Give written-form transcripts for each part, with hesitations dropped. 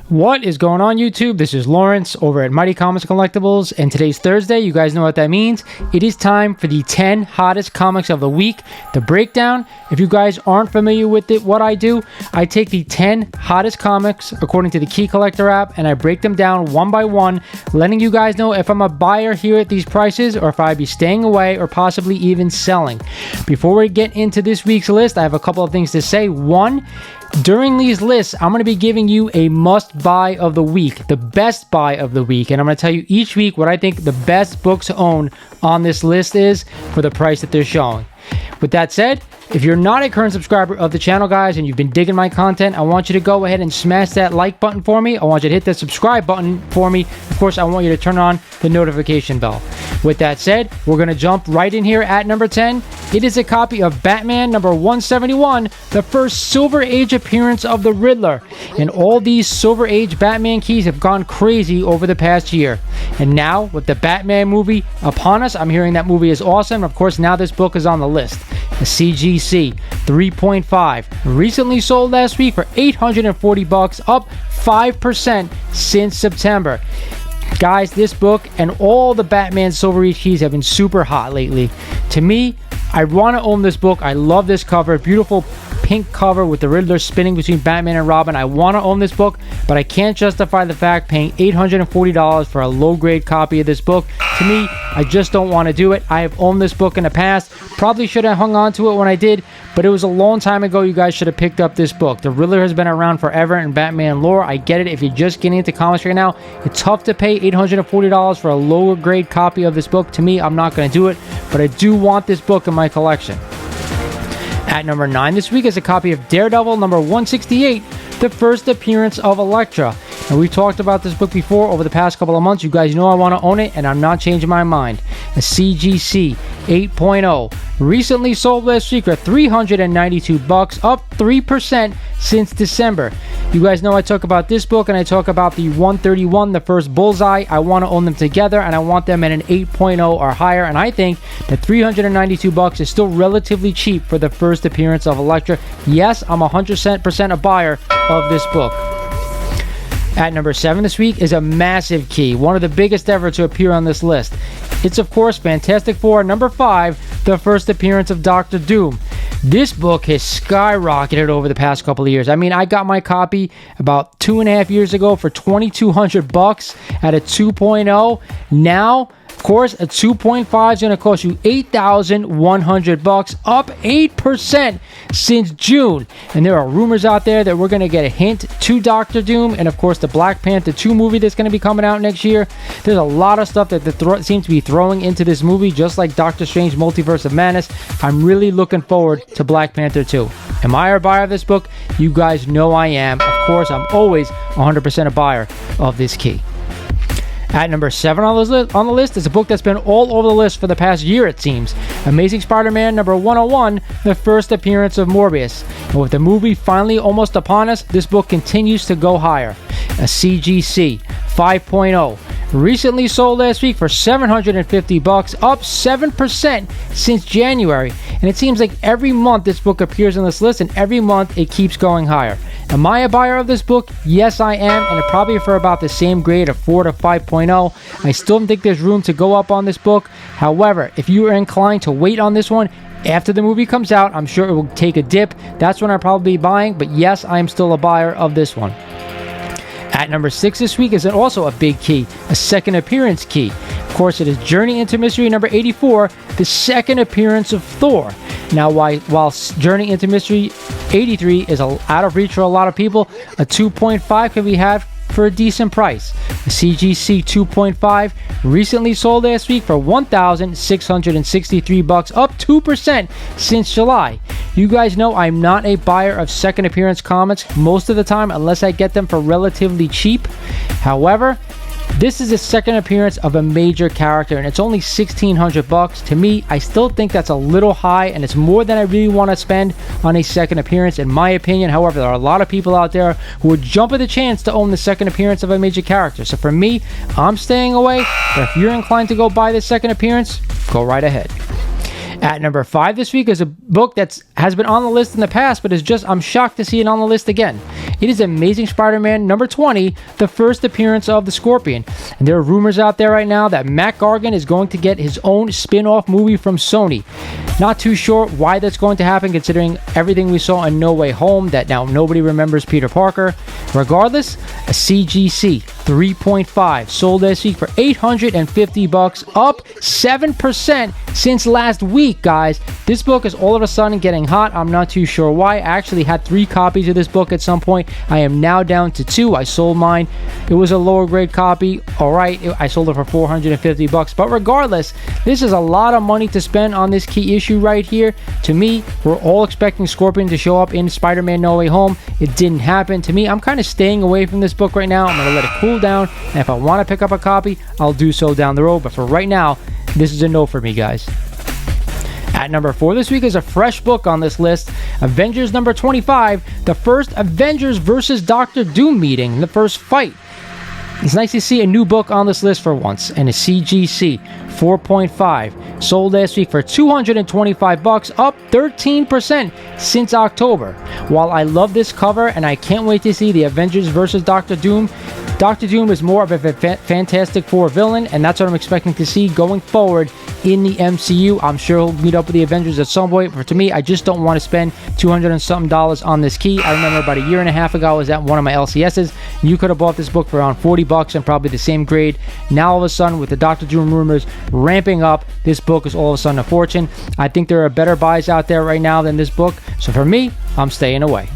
What is going on, YouTube? This is Lawrence over at Mighty Comics Collectibles, and today's Thursday. You guys know what that means. It is time for the 10 hottest comics of the week, the breakdown. If you guys aren't familiar with it, what I do, I take the 10 hottest comics according to the Key Collector app, and I break them down one by one, letting you guys know if I'm a buyer here at these prices, or if I'd be staying away, or possibly even selling. Before we get into this week's list, I have a couple of things to say. One, during these lists, I'm going to be giving you a must-buy of the week, the best buy of the week, and I'm going to tell you each week what I think the best books to own on this list is for the price that they're showing. With that said, if you're not a current subscriber of the channel, guys, and you've been digging my content, I want you to go ahead and smash that like button for me. I want you to hit the subscribe button for me. Of course, I want you to turn on the notification bell. With that said, we're going to jump right in here at number 10. It is a copy of Batman number 171, the first Silver Age appearance of the Riddler. And all these Silver Age Batman keys have gone crazy over the past year. And now, with the Batman movie upon us, I'm hearing that movie is awesome. Of course, now this book is on the list. A CGC 3.5, recently sold last week for $840, up 5% since September. Guys, this book and all the Batman Silver Age keys have been super hot lately. To me, I want to own this book. I love this cover. Beautiful pink cover with the Riddler spinning between Batman and Robin. I want to own this book, but I can't justify the fact paying $840 for a low-grade copy of this book. To me, I just don't want to do it. I have owned this book in the past. Probably should have hung on to it when I did, but it was a long time ago. You guys should have picked up this book. The Riddler has been around forever in Batman lore. I get it. If you're just getting into comics right now, it's tough to pay $840 for a lower grade copy of this book. To me, I'm not going to do it, but I do want this book in my collection. At number 9 this week is a copy of Daredevil number 168, the first appearance of Elektra. And we've talked about this book before over the past couple of months. You guys know I want to own it, and I'm not changing my mind. A CGC 8.0, recently sold last week for $392, up 3% since December. You guys know I talk about this book, and I talk about the 131, the first Bullseye. I want to own them together, and I want them at an 8.0 or higher. And I think that $392 is still relatively cheap for the first appearance of Elektra. Yes, I'm 100% a buyer of this book. At number 7 this week is a massive key, one of the biggest ever to appear on this list. It's, of course, Fantastic Four number 5, the first appearance of Dr. Doom. This book has skyrocketed over the past couple of years. I mean, I got my copy about 2.5 years ago for $2,200 at a 2.0. Now, of course, a 2.5 is going to cost you $8,100, up 8% since June. And there are rumors out there that we're going to get a hint to Dr. Doom, and of course the Black Panther 2 movie that's going to be coming out next year. There's a lot of stuff that they seem to be throwing into this movie, just like Doctor Strange Multiverse of Madness. I'm really looking forward to Black Panther 2. Am I a buyer of this book? You guys know I am. Of course, I'm always 100% a buyer of this key. At number 7 on the list is a book that's been all over the list for the past year, it seems. Amazing Spider-Man number 101, the first appearance of Morbius. And with the movie finally almost upon us, this book continues to go higher. A CGC 5.0. Recently sold last week for $750, up 7% since January. And it seems like every month this book appears on this list, and every month it keeps going higher. Am I a buyer of this book? Yes, I am, and probably for about the same grade of 4 to 5.0. I still think there's room to go up on this book. However, if you are inclined to wait on this one, after the movie comes out, I'm sure it will take a dip. That's when I'll probably be buying, but yes, I am still a buyer of this one. At number 6 this week is also a big key, a second appearance key. Of course, it is Journey into Mystery number 84, the second appearance of Thor. Now, while Journey into Mystery 83 is out of reach for a lot of people, a 2.5 can be had for a decent price. The CGC 2.5 recently sold last week for $1,663, up 2% since July. You guys know I'm not a buyer of second appearance comics most of the time unless I get them for relatively cheap. However, this is a second appearance of a major character, and it's only $1,600. To me, I still think that's a little high, and it's more than I really want to spend on a second appearance, in my opinion. However, there are a lot of people out there who would jump at the chance to own the second appearance of a major character. So for me, I'm staying away, but if you're inclined to go buy this second appearance, go right ahead. At number 5 this week is a book that has been on the list in the past, but I'm shocked to see it on the list again. It is Amazing Spider-Man number 20, the first appearance of the Scorpion. And there are rumors out there right now that Matt Gargan is going to get his own spin-off movie from Sony. Not too sure why that's going to happen, considering everything we saw in No Way Home, that now nobody remembers Peter Parker. Regardless, a CGC 3.5 sold this week for $850, up 7% since last week, guys. This book is all of a sudden getting hot. I'm not too sure why. I actually had 3 copies of this book at some point. I am now down to 2. I sold mine. It was a lower grade copy. All right, I sold it for $450. But regardless, this is a lot of money to spend on this key issue right here. To me, we're all expecting Scorpion to show up in Spider-Man No Way Home. It didn't happen. To me, I'm kind of staying away from this book right now. I'm going to let it cool down, and if I want to pick up a copy, I'll do so down the road. But for right now, this is a no for me, guys. At number 4 this week is a fresh book on this list, Avengers number 25, the first Avengers versus Doctor Doom meeting, the first fight. It's nice to see a new book on this list for once, and a CGC 4.5 sold last week for $225, up 13% since October. While I love this cover and I can't wait to see the Avengers versus Doctor Doom, Doctor Doom is more of a Fantastic Four villain, and that's what I'm expecting to see going forward in the MCU. I'm sure he'll meet up with the Avengers at some point, but to me, I just don't want to spend $200 and something on this key. I remember about a year and a half ago, I was at one of my LCSs, and you could have bought this book for around $40 and probably the same grade. Now, all of a sudden, with the Doctor Doom rumors ramping up, this book is all of a sudden a fortune. I think there are better buys out there right now than this book, so for me, I'm staying away.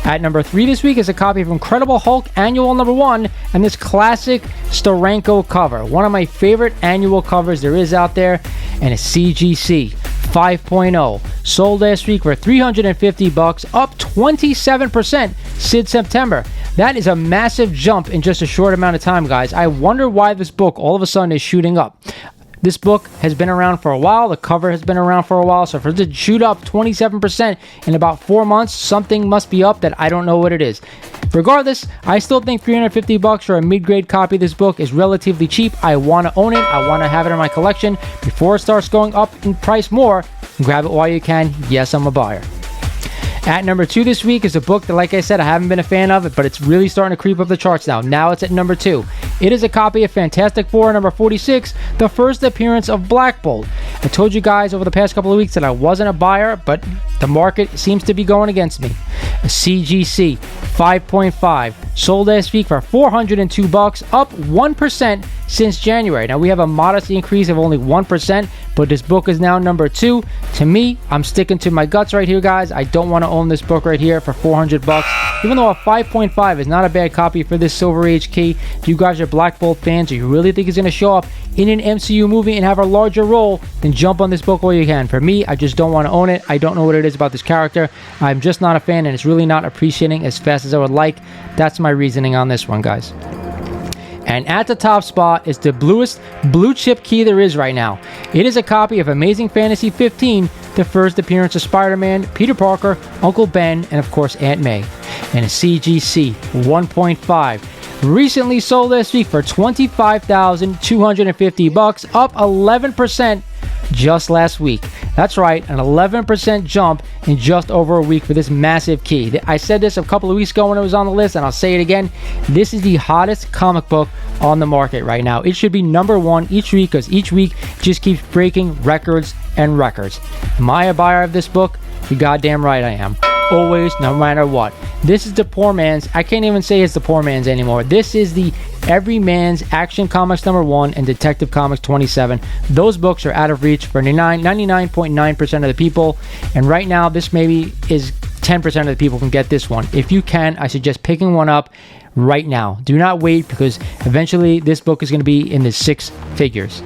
At number 3 this week is a copy of Incredible Hulk Annual number 1 and this classic Steranko cover. One of my favorite annual covers there is out there, and a CGC 5.0 sold last week for $350, up 27% since September. That is a massive jump in just a short amount of time, guys. I wonder why this book all of a sudden is shooting up. This book has been around for a while. The cover has been around for a while. So for it to shoot up 27% in about 4 months, something must be up that I don't know what it is. Regardless, I still think $350 for a mid-grade copy of this book is relatively cheap. I want to own it. I want to have it in my collection. Before it starts going up in price more, grab it while you can. Yes, I'm a buyer. At number 2 this week is a book that, like I said, I haven't been a fan of it, but it's really starting to creep up the charts now. Now it's at number 2. It is a copy of Fantastic Four number 46, the first appearance of Black Bolt. I told you guys over the past couple of weeks that I wasn't a buyer, but the market seems to be going against me. A CGC 5.5 sold last week for $402, up 1% since January. Now we have a modest increase of only 1%, but this book is now number 2. To me, I'm sticking to my guts right here, guys. I don't want to own this book right here for $400. Even though a 5.5 is not a bad copy for this Silver Age key, if you guys are Black Bolt fans or you really think he's going to show up in an MCU movie and have a larger role, then jump on this book while you can. For me, I just don't want to own it. I don't know what it is about this character. I'm just not a fan, and it's really not appreciating as fast as I would like. That's my reasoning on this one, guys. And at the top spot is the bluest blue chip key there is right now. It is a copy of Amazing Fantasy 15, the first appearance of Spider-Man, Peter Parker, Uncle Ben, and of course Aunt May. And a CGC 1.5. Recently sold this week for $25,250, up 11% just last week. That's right, an 11% jump in just over a week for this massive key. I said this a couple of weeks ago when it was on the list, and I'll say it again. This is the hottest comic book on the market right now. It should be number 1 each week, because each week just keeps breaking records and records. Am I a buyer of this book? You're goddamn right I am. Always, no matter what. This is the poor man's, I can't even say it's the poor man's anymore. This is the Everyman's Action Comics number 1 and Detective Comics 27. Those books are out of reach for 99.9% of the people. And right now, this maybe is 10% of the people can get this one. If you can, I suggest picking one up right now. Do not wait, because eventually this book is going to be in the 6 figures.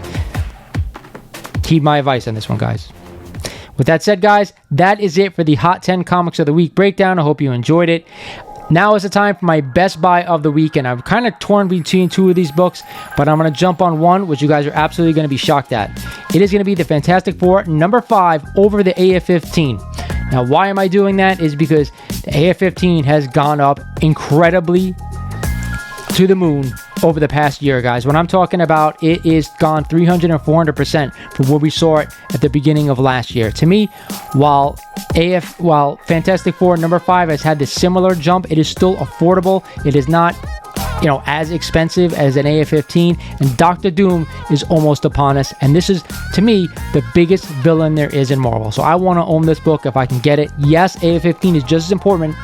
Heed my advice on this one, guys. With that said, guys, that is it for the Hot 10 Comics of the Week breakdown. I hope you enjoyed it. Now is the time for my best buy of the week, and I'm kind of torn between 2 of these books, but I'm going to jump on one, which you guys are absolutely going to be shocked at. It is going to be the Fantastic Four number 5 over the AF-15. Now, why am I doing that? Is because the AF-15 has gone up incredibly to the moon over the past year, guys. When I'm talking about, it is gone 300 and 400% from where we saw it at the beginning of last year. To me, while Fantastic Four number 5 has had this similar jump, it is still affordable. It is not, you know, as expensive as an AF-15, and Doctor Doom is almost upon us, and this is, to me, the biggest villain there is in Marvel. So I want to own this book if I can get it. Yes, AF-15 is just as important,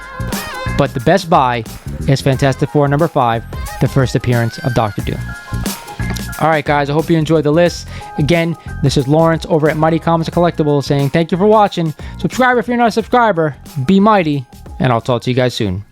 but the best buy is Fantastic Four number 5, the first appearance of Doctor Doom. All right, guys, I hope you enjoyed the list. Again, this is Lawrence over at Mighty Comics and Collectibles saying thank you for watching. Subscribe if you're not a subscriber. Be mighty, and I'll talk to you guys soon.